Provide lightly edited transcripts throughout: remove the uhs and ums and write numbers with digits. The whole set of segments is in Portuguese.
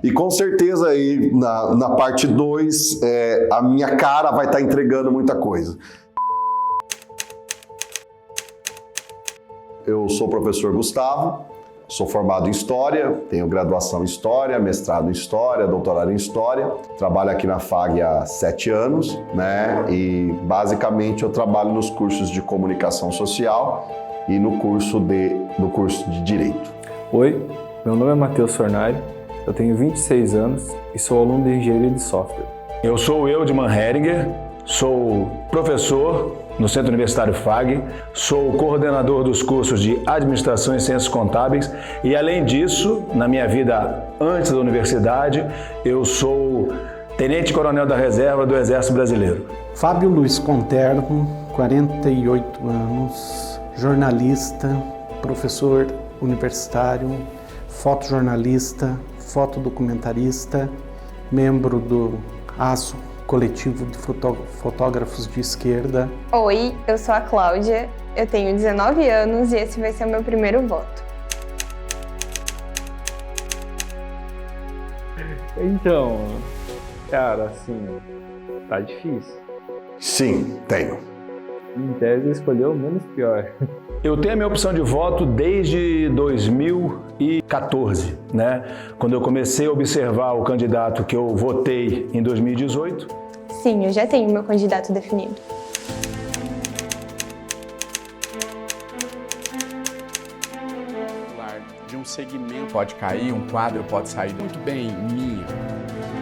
E com certeza aí na parte 2, a minha cara vai estar entregando muita coisa. Eu sou o professor Gustavo, sou formado em História, tenho graduação em História, mestrado em História, doutorado em História. Trabalho aqui na FAG há 7 anos, né? E basicamente eu trabalho nos cursos de Comunicação Social e no curso de Direito. Oi, meu nome é Matheus Fornari, eu tenho 26 anos e sou aluno de Engenharia de Software. Eu sou o Eudman Heringer, sou professor no Centro Universitário FAG, sou coordenador dos cursos de Administração e Ciências Contábeis e, além disso, na minha vida antes da universidade, eu sou Tenente-Coronel da Reserva do Exército Brasileiro. Fábio Luiz Conterno, 48 anos, jornalista, professor universitário, fotojornalista, fotodocumentarista, membro do ASO, Coletivo de Fotógrafos de Esquerda. Oi, eu sou a Cláudia, eu tenho 19 anos e esse vai ser o meu primeiro voto. Então, cara, assim, tá difícil. Sim, tenho. Em tese, escolheu o menos pior. Eu tenho a minha opção de voto desde 2014, né? Quando eu comecei a observar o candidato que eu votei em 2018. Sim, eu já tenho meu candidato definido. De um segmento pode cair, um quadro pode sair. Muito bem, minha.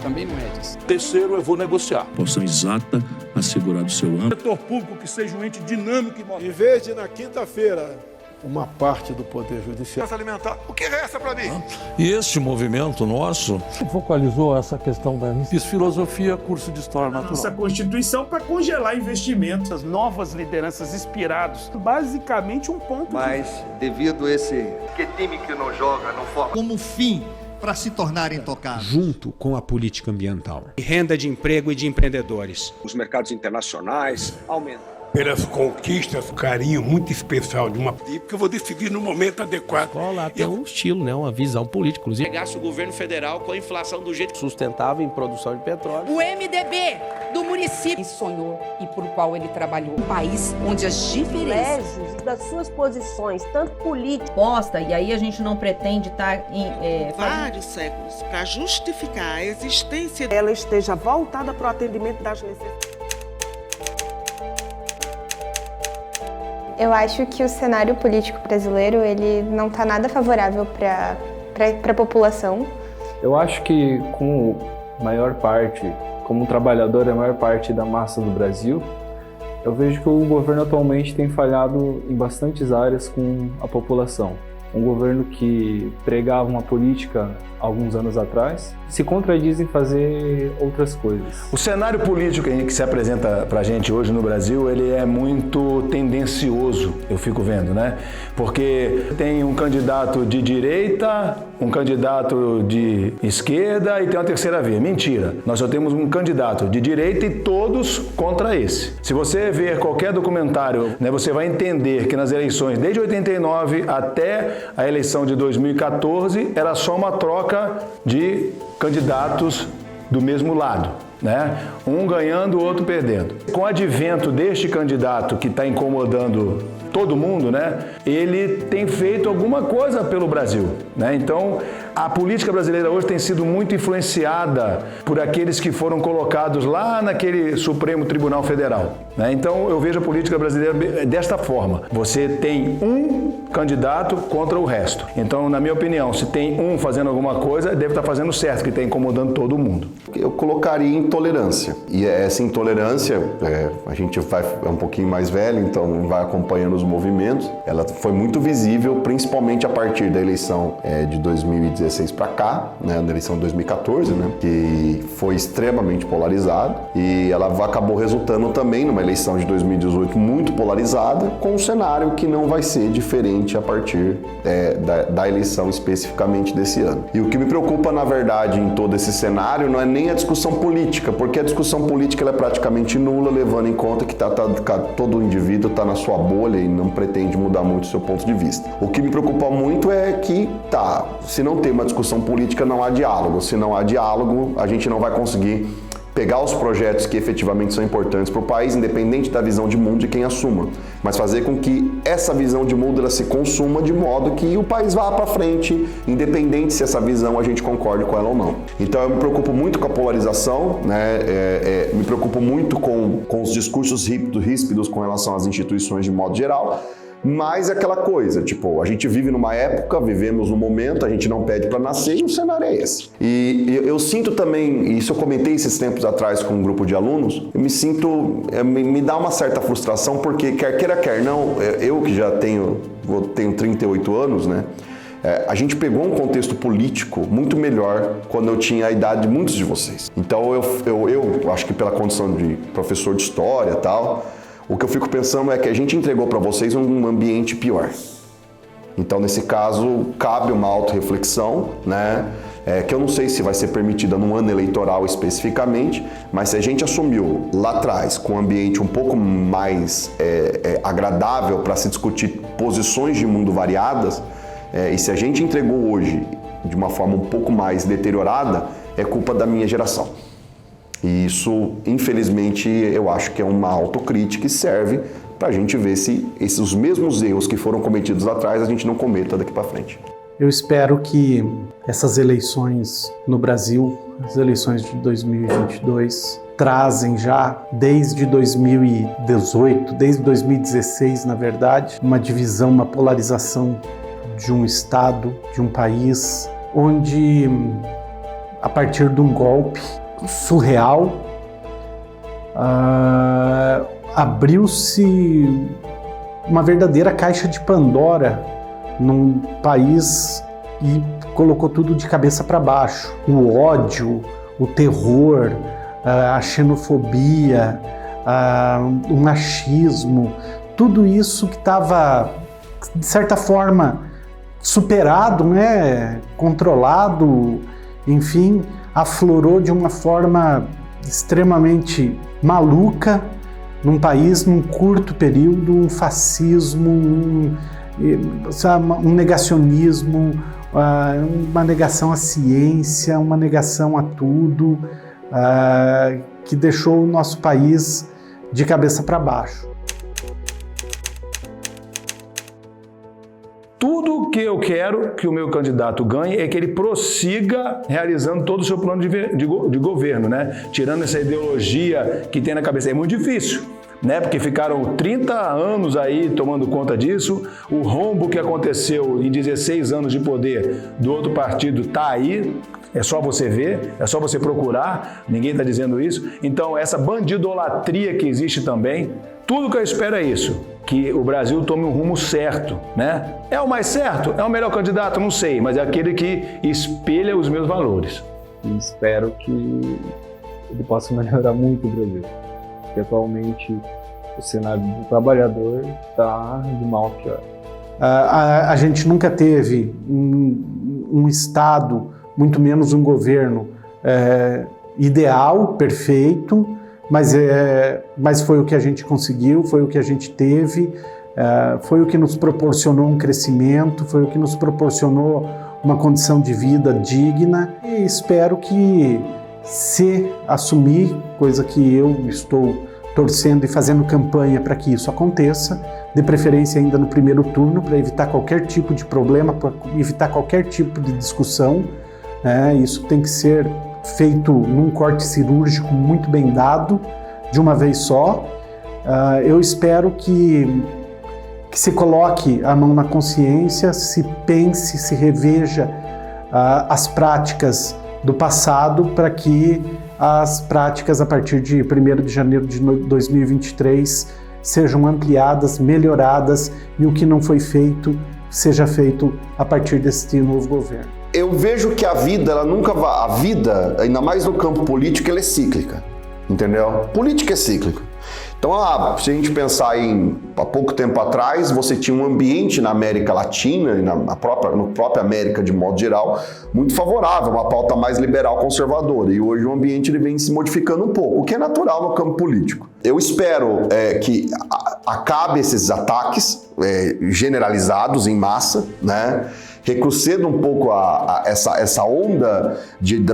Também não é disso. Terceiro, eu vou negociar. Porção exata, assegurar do seu âmbito. Setor público que seja um ente dinâmico e moderno. Em vez de, na quinta-feira, uma parte do Poder Judiciário Alimentar. O que resta para mim? E este movimento nosso Focalizou essa questão da... Fiz filosofia, curso de História Natural. Nossa Constituição para congelar investimentos. As novas lideranças inspirados. Basicamente um ponto. Mas, devido a esse... Que time que não joga, não forma. Como fim para se tornar intocável. Junto com a política ambiental. Renda de emprego e de empreendedores. Os mercados internacionais aumentam. Pelas conquistas, carinho muito especial de uma que eu vou decidir no momento adequado. A escola tem um estilo, né? Uma visão política. Inclusive, pegasse o governo federal com a inflação do jeito sustentável em produção de petróleo. O MDB do município sonhou e por qual ele trabalhou. Um país onde as diferenças das suas posições, tanto políticas, posta, e aí a gente não pretende estar em vários séculos para justificar a existência, ela esteja voltada para o atendimento das necessidades. Eu acho que o cenário político brasileiro ele não está nada favorável para a população. Eu acho que como maior parte, como trabalhador, a maior parte da massa do Brasil, eu vejo que o governo atualmente tem falhado em bastantes áreas com a população. Um governo que pregava uma política alguns anos atrás, se contradiz em fazer outras coisas. O cenário político que se apresenta pra gente hoje no Brasil, ele é muito tendencioso, eu fico vendo, né? Porque tem um candidato de direita, um candidato de esquerda e tem uma terceira via. Mentira, nós só temos um candidato de direita e todos contra esse. Se você ver qualquer documentário, né, você vai entender que nas eleições, desde 89 até a eleição de 2014, era só uma troca de candidatos do mesmo lado, né? Um ganhando, o outro perdendo. Com o advento deste candidato que está incomodando todo mundo, né? Ele tem feito alguma coisa pelo Brasil, né? Então, a política brasileira hoje tem sido muito influenciada por aqueles que foram colocados lá naquele Supremo Tribunal Federal, né? Então, eu vejo a política brasileira desta forma. Você tem um candidato contra o resto. Então, na minha opinião, se tem um fazendo alguma coisa, deve estar fazendo certo, que está incomodando todo mundo. Eu colocaria intolerância. E essa intolerância, a gente é um pouquinho mais velho, então vai acompanhando os movimentos. Ela foi muito visível, principalmente a partir da eleição de 2016 para cá, né, da eleição de 2014, né, que foi extremamente polarizada, e ela acabou resultando também numa eleição de 2018 muito polarizada, com um cenário que não vai ser diferente somente a partir da eleição especificamente desse ano. E o que me preocupa, na verdade, em todo esse cenário não é nem a discussão política, porque a discussão política ela é praticamente nula, levando em conta que todo indivíduo está na sua bolha e não pretende mudar muito o seu ponto de vista. O que me preocupa muito é que, se não tem uma discussão política, não há diálogo. Se não há diálogo, a gente não vai conseguir pegar os projetos que efetivamente são importantes para o país, independente da visão de mundo de quem assuma, mas fazer com que essa visão de mundo ela se consuma de modo que o país vá para frente, independente se essa visão a gente concorde com ela ou não. Então eu me preocupo muito com a polarização, né? Me preocupo muito com os discursos ríspidos com relação às instituições de modo geral. Mas é aquela coisa, tipo, a gente vive numa época, vivemos num momento, a gente não pede para nascer e o cenário é esse. E eu sinto também, isso eu comentei esses tempos atrás com um grupo de alunos, eu me sinto, me dá uma certa frustração porque quer queira, quer não, eu que já tenho 38 anos, né? A gente pegou um contexto político muito melhor quando eu tinha a idade de muitos de vocês. Então eu acho que pela condição de professor de história e tal, o que eu fico pensando é que a gente entregou para vocês um ambiente pior. Então, nesse caso, cabe uma autorreflexão, né? Que eu não sei se vai ser permitida num ano eleitoral especificamente, mas se a gente assumiu lá atrás com um ambiente um pouco mais agradável para se discutir posições de mundo variadas, e se a gente entregou hoje de uma forma um pouco mais deteriorada, é culpa da minha geração. E isso, infelizmente, eu acho que é uma autocrítica e serve para a gente ver se os mesmos erros que foram cometidos lá atrás a gente não cometa daqui para frente. Eu espero que essas eleições no Brasil, as eleições de 2022, trazem já desde 2018, desde 2016, na verdade, uma divisão, uma polarização de um Estado, de um país, onde, a partir de um golpe surreal, abriu-se uma verdadeira caixa de Pandora num país e colocou tudo de cabeça para baixo. O ódio, o terror, a xenofobia, o machismo, tudo isso que estava, de certa forma, superado, né, controlado, enfim, aflorou de uma forma extremamente maluca num país, num curto período, um fascismo, um negacionismo, uma negação à ciência, uma negação a tudo, que deixou o nosso país de cabeça para baixo. Tudo que eu quero que o meu candidato ganhe é que ele prossiga realizando todo o seu plano de governo, né? Tirando essa ideologia que tem na cabeça. É muito difícil, né? Porque ficaram 30 anos aí tomando conta disso. O rombo que aconteceu em 16 anos de poder do outro partido está aí. É só você ver, é só você procurar. Ninguém está dizendo isso. Então, essa bandidolatria que existe também, tudo que eu espero é isso. Que o Brasil tome um rumo certo, né? É o mais certo? É o melhor candidato? Não sei, mas é aquele que espelha os meus valores. E espero que ele possa melhorar muito o Brasil, porque atualmente o cenário do trabalhador está de mal a pior. A gente nunca teve um Estado, muito menos um governo ideal, perfeito, mas foi o que a gente conseguiu, foi o que a gente teve, foi o que nos proporcionou um crescimento, foi o que nos proporcionou uma condição de vida digna, e espero que, se assumir, coisa que eu estou torcendo e fazendo campanha para que isso aconteça, de preferência ainda no primeiro turno, para evitar qualquer tipo de problema, para evitar qualquer tipo de discussão, isso tem que ser feito num corte cirúrgico muito bem dado, de uma vez só. Eu espero que se coloque a mão na consciência, se pense, se reveja as práticas do passado, para que as práticas a partir de 1º de janeiro de 2023 sejam ampliadas, melhoradas, e o que não foi feito seja feito a partir deste novo governo. Eu vejo que a vida, ela nunca vai... A vida, ainda mais no campo político, ela é cíclica, entendeu? Política é cíclica. Então, se a gente pensar há pouco tempo atrás, você tinha um ambiente na América Latina e na própria América de modo geral muito favorável, uma pauta mais liberal conservadora. E hoje o ambiente ele vem se modificando um pouco, o que é natural no campo político. Eu espero que acabe esses ataques generalizados em massa, né? Recrudescendo um pouco essa onda,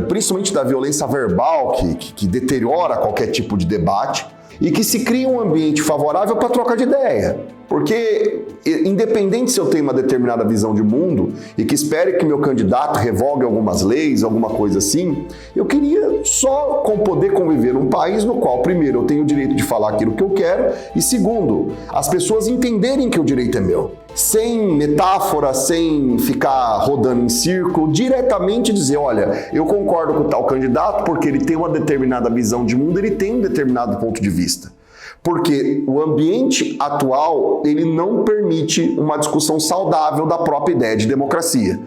principalmente da violência verbal que deteriora qualquer tipo de debate, e que se cria um ambiente favorável para troca de ideia. Porque, independente se eu tenho uma determinada visão de mundo e que espere que meu candidato revogue algumas leis, alguma coisa assim, eu queria só poder conviver num país no qual, primeiro, eu tenho o direito de falar aquilo que eu quero e, segundo, as pessoas entenderem que o direito é meu. Sem metáfora, sem ficar rodando em círculo, diretamente dizer, olha, eu concordo com tal candidato porque ele tem uma determinada visão de mundo, ele tem um determinado ponto de vista. Porque o ambiente atual, ele não permite uma discussão saudável da própria ideia de democracia.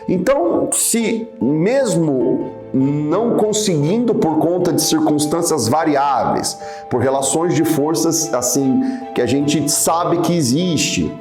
Então, se mesmo não conseguindo por conta de circunstâncias variáveis, por relações de forças assim que a gente sabe que existe,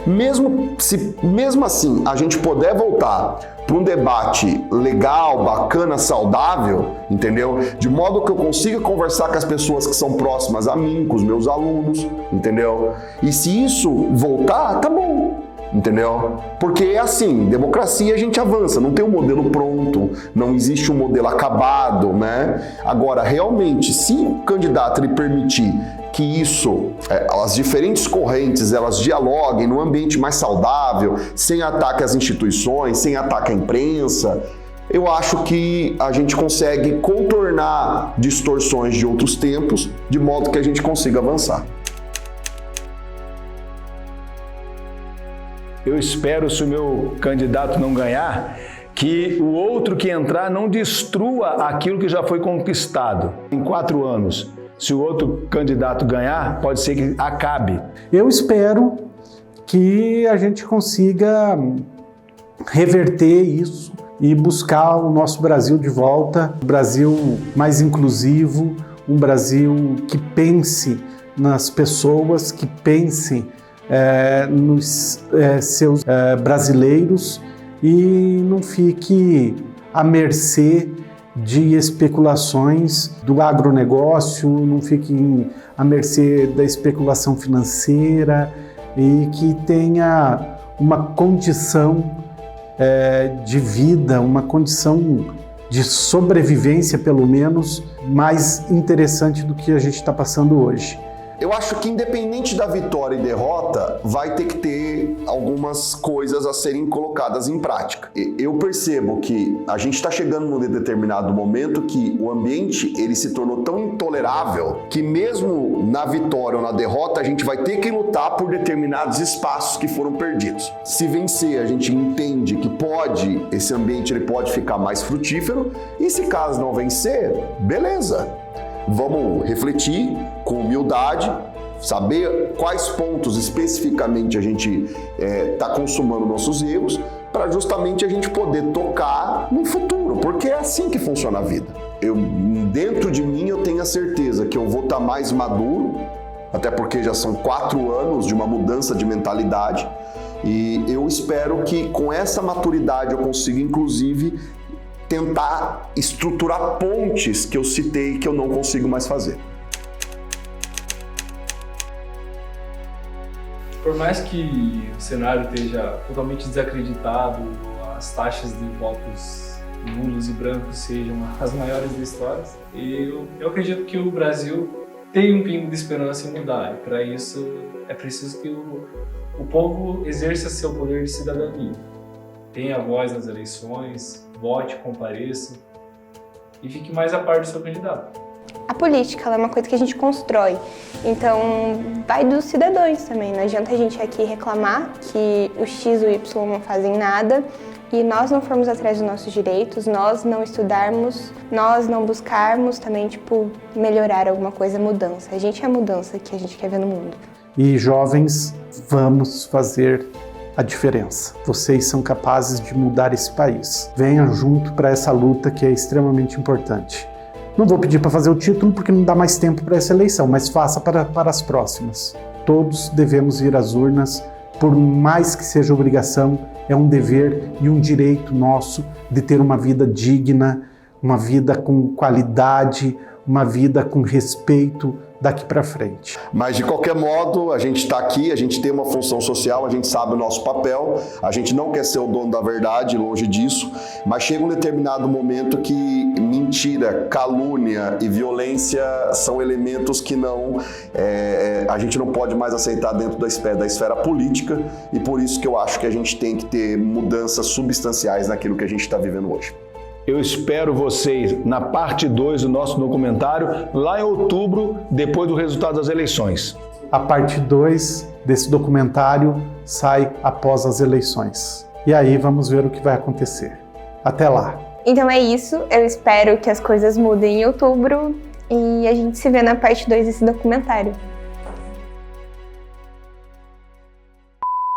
mesmo assim a gente puder voltar para um debate legal, bacana, saudável, entendeu? De modo que eu consiga conversar com as pessoas que são próximas a mim, com os meus alunos, entendeu? E se isso voltar, tá bom. Entendeu? Porque é assim, democracia a gente avança, não tem um modelo pronto, não existe um modelo acabado, né? Agora, realmente, se o candidato ele permitir que isso, as diferentes correntes, elas dialoguem num ambiente mais saudável, sem ataque às instituições, sem ataque à imprensa, eu acho que a gente consegue contornar distorções de outros tempos, de modo que a gente consiga avançar. Eu espero, se o meu candidato não ganhar, que o outro que entrar não destrua aquilo que já foi conquistado. Em 4 anos, se o outro candidato ganhar, pode ser que acabe. Eu espero que a gente consiga reverter isso e buscar o nosso Brasil de volta, um Brasil mais inclusivo, um Brasil que pense nas pessoas, que pense nos seus brasileiros e não fique à mercê de especulações do agronegócio, não fique à mercê da especulação financeira e que tenha uma condição de vida, uma condição de sobrevivência, pelo menos, mais interessante do que a gente está passando hoje. Eu acho que independente da vitória e derrota, vai ter que ter algumas coisas a serem colocadas em prática. Eu percebo que a gente está chegando num determinado momento que o ambiente ele se tornou tão intolerável que mesmo na vitória ou na derrota a gente vai ter que lutar por determinados espaços que foram perdidos. Se vencer, a gente entende que esse ambiente ele pode ficar mais frutífero e se caso não vencer, beleza. Vamos refletir com humildade, saber quais pontos especificamente a gente está consumando nossos erros, para justamente a gente poder tocar no futuro, porque é assim que funciona a vida. Dentro de mim eu tenho a certeza que eu vou estar mais maduro, até porque já são 4 anos de uma mudança de mentalidade, e eu espero que com essa maturidade eu consiga inclusive tentar estruturar pontes que eu citei que eu não consigo mais fazer. Por mais que o cenário esteja totalmente desacreditado, as taxas de votos nulos e brancos sejam as maiores da história, eu acredito que o Brasil tem um pingo de esperança em mudar. E para isso é preciso que o povo exerça seu poder de cidadania, tenha voz nas eleições, vote, compareça e fique mais a par do seu candidato. A política ela é uma coisa que a gente constrói, então vai dos cidadãos também. Não adianta a gente aqui reclamar que o X ou o Y não fazem nada e nós não formos atrás dos nossos direitos, nós não estudarmos, nós não buscarmos também, melhorar alguma coisa, mudança. A gente é a mudança que a gente quer ver no mundo. E jovens, vamos fazer a diferença. Vocês são capazes de mudar esse país. Venham junto para essa luta que é extremamente importante. Não vou pedir para fazer o título porque não dá mais tempo para essa eleição, mas faça para as próximas. Todos devemos ir às urnas, por mais que seja obrigação, é um dever e um direito nosso de ter uma vida digna, uma vida com qualidade, uma vida com respeito daqui para frente. Mas de qualquer modo, a gente está aqui, a gente tem uma função social, a gente sabe o nosso papel, a gente não quer ser o dono da verdade, longe disso, mas chega um determinado momento que mentira, calúnia e violência são elementos que a gente não pode mais aceitar dentro da esfera política, e por isso que eu acho que a gente tem que ter mudanças substanciais naquilo que a gente está vivendo hoje. Eu espero vocês na parte 2 do nosso documentário, lá em outubro, depois do resultado das eleições. A parte 2 desse documentário sai após as eleições. E aí vamos ver o que vai acontecer. Até lá! Então é isso, eu espero que as coisas mudem em outubro e a gente se vê na parte 2 desse documentário.